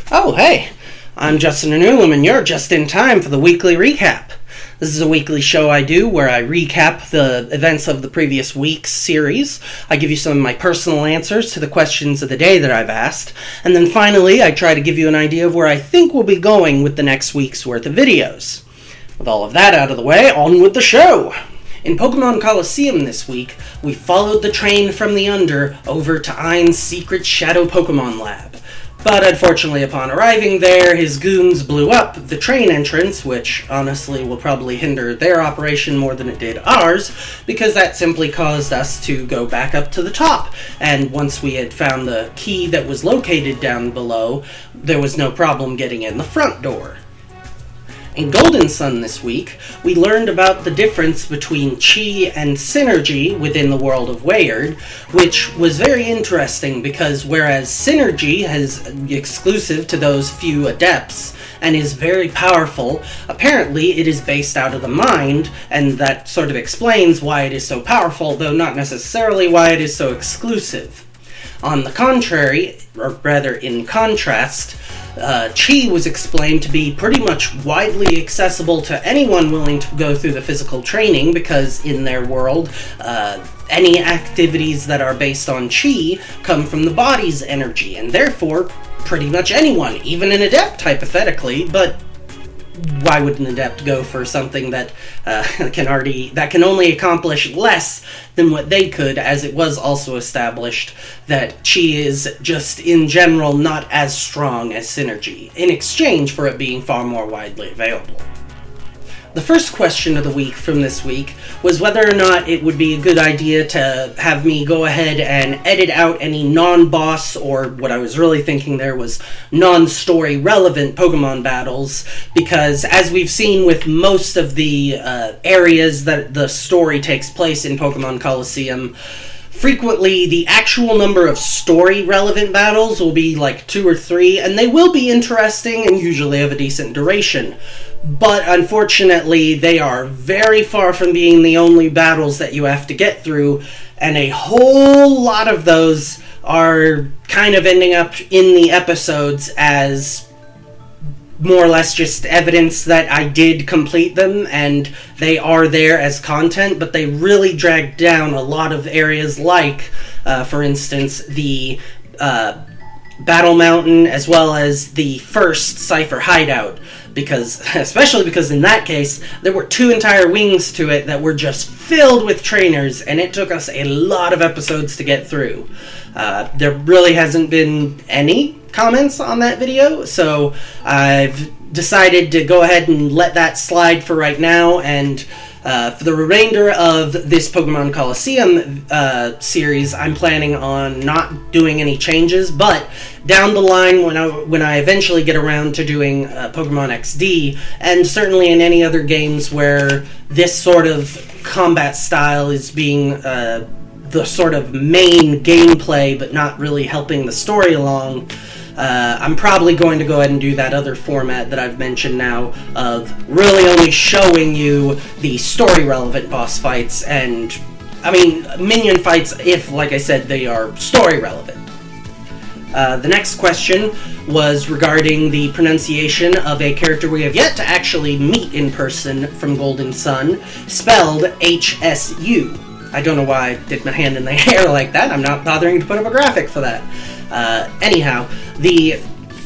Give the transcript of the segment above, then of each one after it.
Oh, hey, I'm Justin Anulum, and you're just in time for the weekly recap. This is a weekly show I do where I recap the events of the previous week's series. I give you some of my personal answers to the questions of the day that I've asked, and then finally I try to give you an idea of where I think we'll be going with the next week's worth of videos. With all of that out of the way, on with the show! In Pokemon Coliseum this week, we followed the train from the Under over to Ein's secret Shadow Pokemon Lab. But unfortunately, upon arriving there, his goons blew up the train entrance, which honestly will probably hinder their operation more than it did ours, because that simply caused us to go back up to the top. And once we had found the key that was located down below, there was no problem getting in the front door. In Golden Sun this week, we learned about the difference between Chi and Synergy within the world of Weyard, which was very interesting because whereas Synergy is exclusive to those few adepts and is very powerful, apparently it is based out of the mind, and that sort of explains why it is so powerful, though not necessarily why it is so exclusive. On the contrary, or rather in contrast, Chi was explained to be pretty much widely accessible to anyone willing to go through the physical training because in their world, any activities that are based on Chi come from the body's energy, and therefore pretty much anyone, even an adept hypothetically, but why would an adept go for something that can only accomplish less than what they could, as it was also established that Chi is just in general not as strong as Synergy, in exchange for it being far more widely available. The first question of the week from this week was whether or not it would be a good idea to have me go ahead and edit out any non-boss, or what I was really thinking there was non-story relevant Pokemon battles, because as we've seen with most of the areas that the story takes place in Pokemon Coliseum, frequently the actual number of story-relevant battles will be like 2 or 3, and they will be interesting and usually of a decent duration. But unfortunately, they are very far from being the only battles that you have to get through, and a whole lot of those are kind of ending up in the episodes as more or less just evidence that I did complete them, and they are there as content, but they really drag down a lot of areas like, for instance, the Battle Mountain, as well as the first Cypher Hideout, especially because in that case, there were 2 entire wings to it that were just filled with trainers, and it took us a lot of episodes to get through. There really hasn't been any comments on that video, so I've decided to go ahead and let that slide for right now, and for the remainder of this Pokemon Coliseum series, I'm planning on not doing any changes, but down the line, when I eventually get around to doing Pokemon XD, and certainly in any other games where this sort of combat style is being the sort of main gameplay, but not really helping the story along, I'm probably going to go ahead and do that other format that I've mentioned now, of really only showing you the story-relevant boss fights, and, minion fights if, like I said, they are story-relevant. The next question was regarding the pronunciation of a character we have yet to actually meet in person from Golden Sun, spelled HSU. I don't know why I did my hand in the air like that. I'm not bothering to put up a graphic for that. Anyhow, the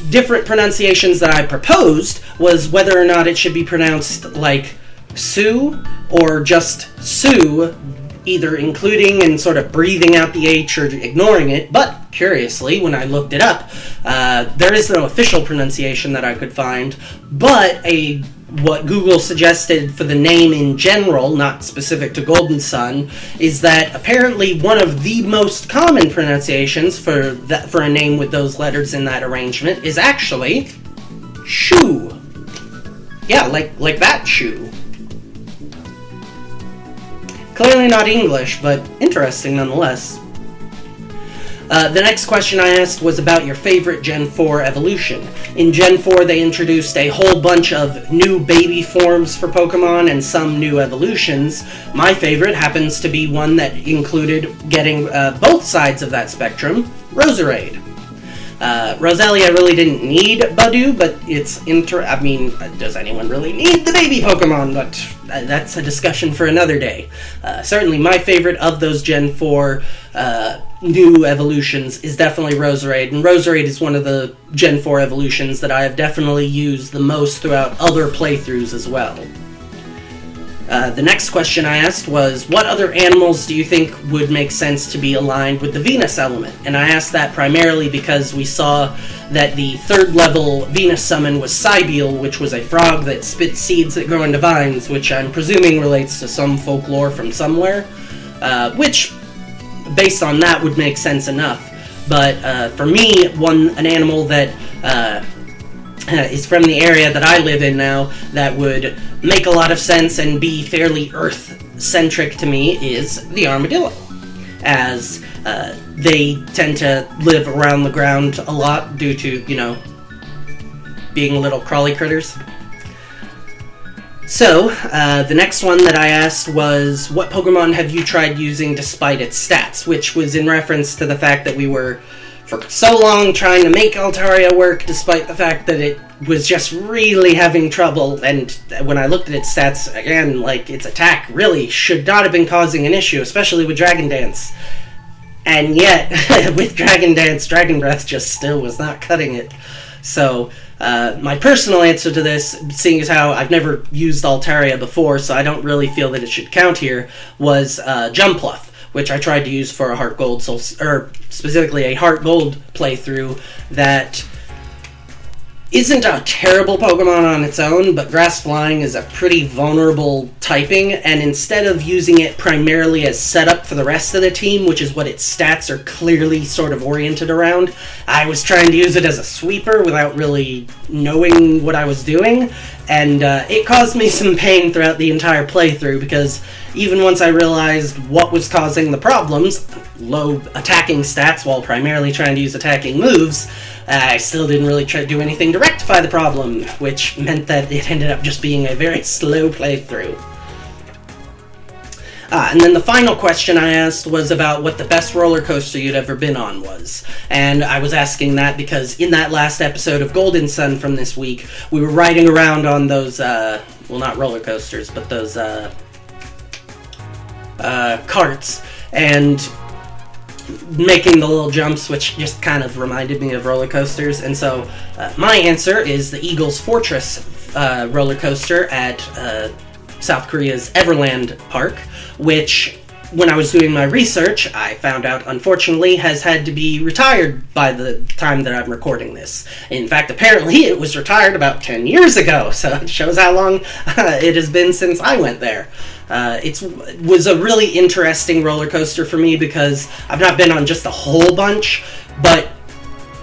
different pronunciations that I proposed was whether or not it should be pronounced like Sue or just Sue, either including and sort of breathing out the H or ignoring it, but curiously, when I looked it up, there is no official pronunciation that I could find, but what Google suggested for the name in general, not specific to Golden Sun, is that apparently one of the most common pronunciations for a name with those letters in that arrangement is actually Shu. Yeah, like that Shu. Clearly not English, but interesting nonetheless. The next question I asked was about your favorite Gen 4 evolution. In Gen 4, they introduced a whole bunch of new baby forms for Pokemon and some new evolutions. My favorite happens to be one that included getting both sides of that spectrum, Roserade. Roselia really didn't need Badu, but does anyone really need the baby Pokemon? But that's a discussion for another day. Certainly my favorite of those Gen 4 new evolutions is definitely Roserade, and Roserade is one of the Gen 4 evolutions that I have definitely used the most throughout other playthroughs as well. The next question I asked was, what other animals do you think would make sense to be aligned with the Venus element? And I asked that primarily because we saw that the 3rd level Venus summon was Cybele, which was a frog that spits seeds that grow into vines, which I'm presuming relates to some folklore from somewhere, which, based on that, would make sense enough. But for me, an animal that is from the area that I live in now that would make a lot of sense and be fairly Earth-centric to me is the armadillo, as they tend to live around the ground a lot due to, being little crawly critters. So, the next one that I asked was, what Pokemon have you tried using despite its stats? Which was in reference to the fact that we were for so long trying to make Altaria work, despite the fact that it was just really having trouble, and when I looked at its stats, again, its attack really should not have been causing an issue, especially with Dragon Dance. And yet, with Dragon Dance, Dragon Breath just still was not cutting it. So, my personal answer to this, seeing as how I've never used Altaria before, so I don't really feel that it should count here, was Jumpluff, which I tried to use for a Heart Gold, specifically a Heart Gold playthrough that isn't a terrible Pokemon on its own, but Grass Flying is a pretty vulnerable typing, and instead of using it primarily as setup for the rest of the team, which is what its stats are clearly sort of oriented around, I was trying to use it as a sweeper without really knowing what I was doing, and it caused me some pain throughout the entire playthrough, because even once I realized what was causing the problems, low attacking stats while primarily trying to use attacking moves, I still didn't really try to do anything to rectify the problem, which meant that it ended up just being a very slow playthrough. And then the final question I asked was about what the best roller coaster you'd ever been on was. And I was asking that because in that last episode of Golden Sun from this week, we were riding around on those, not roller coasters, but those carts, and making the little jumps, which just kind of reminded me of roller coasters. And so my answer is the Eagles Fortress roller coaster at South Korea's Everland Park, which, when I was doing my research, I found out, unfortunately, has had to be retired by the time that I'm recording this. In fact, apparently it was retired about 10 years ago, so it shows how long it has been since I went there. It was a really interesting roller coaster for me because I've not been on just a whole bunch, but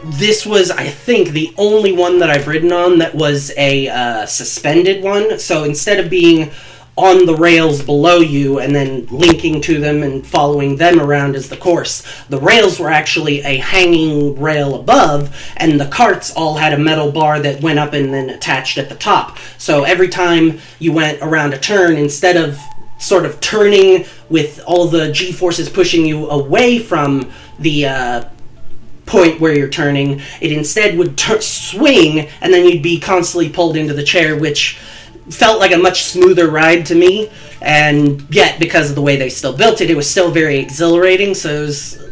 this was, I think, the only one that I've ridden on that was a suspended one. So instead of being on the rails below you and then linking to them and following them around as the course, the rails were actually a hanging rail above, and the carts all had a metal bar that went up and then attached at the top. So every time you went around a turn, instead of sort of turning with all the G-forces pushing you away from the point where you're turning, it instead would swing, and then you'd be constantly pulled into the chair, which felt like a much smoother ride to me. And yet, because of the way they still built it, it was still very exhilarating. So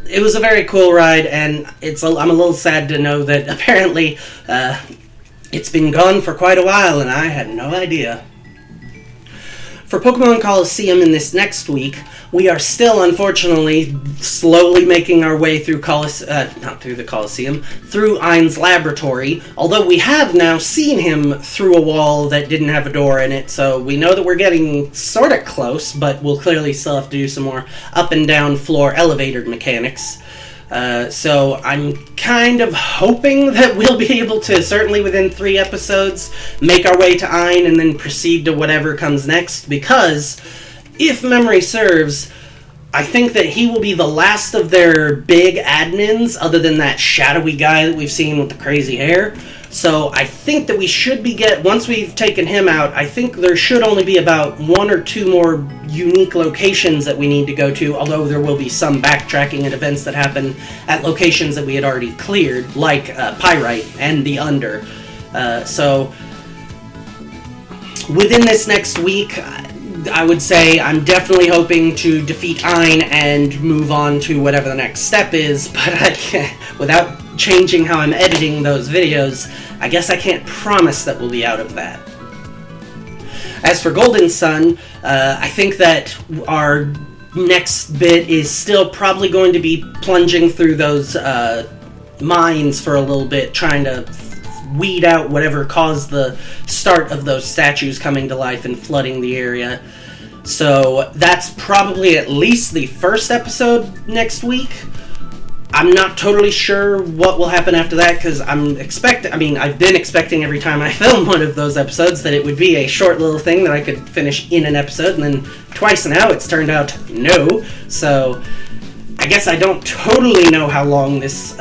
it was a very cool ride, and I'm a little sad to know that apparently it's been gone for quite a while, and I had no idea. For Pokemon Coliseum in this next week, we are still, unfortunately, slowly making our way through not through the Coliseum, through Ein's laboratory, although we have now seen him through a wall that didn't have a door in it, so we know that we're getting sort of close, but we'll clearly still have to do some more up and down floor elevator mechanics. So I'm kind of hoping that we'll be able to, certainly within 3 episodes, make our way to Ein and then proceed to whatever comes next, because if memory serves, I think that he will be the last of their big admins, other than that shadowy guy that we've seen with the crazy hair. So I think that we should be once we've taken him out, I think there should only be about 1 or 2 more unique locations that we need to go to, although there will be some backtracking and events that happen at locations that we had already cleared, like Pyrite and the Under. So within this next week, I would say I'm definitely hoping to defeat Ein and move on to whatever the next step is, but I can't, without changing how I'm editing those videos, I guess I can't promise that we'll be out of that. As for Golden Sun, I think that our next bit is still probably going to be plunging through those mines for a little bit, trying to weed out whatever caused the start of those statues coming to life and flooding the area. So that's probably at least the first episode next week. I'm not totally sure what will happen after that, because I've been expecting every time I film one of those episodes that it would be a short little thing that I could finish in an episode, and then twice now it's turned out no. So I guess I don't totally know how long this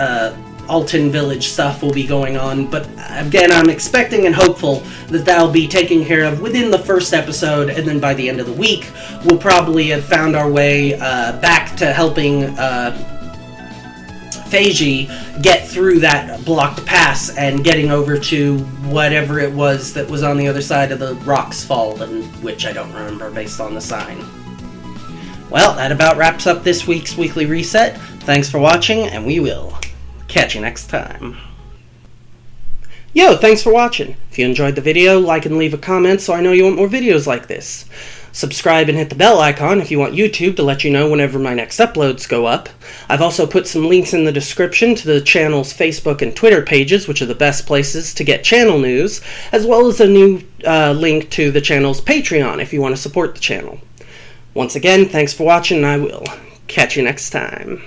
Alton Village stuff will be going on, but again, I'm expecting and hopeful that that'll be taken care of within the first episode, and then by the end of the week, we'll probably have found our way back to helping Feiji get through that blocked pass and getting over to whatever it was that was on the other side of the Rocks Fall, and which I don't remember based on the sign. Well, that about wraps up this week's Weekly Reset. Thanks for watching, and we will catch you next time. Yo, thanks for watching. If you enjoyed the video, like and leave a comment so I know you want more videos like this. Subscribe and hit the bell icon if you want YouTube to let you know whenever my next uploads go up. I've also put some links in the description to the channel's Facebook and Twitter pages, which are the best places to get channel news, as well as a new link to the channel's Patreon if you want to support the channel. Once again, thanks for watching, and I will catch you next time.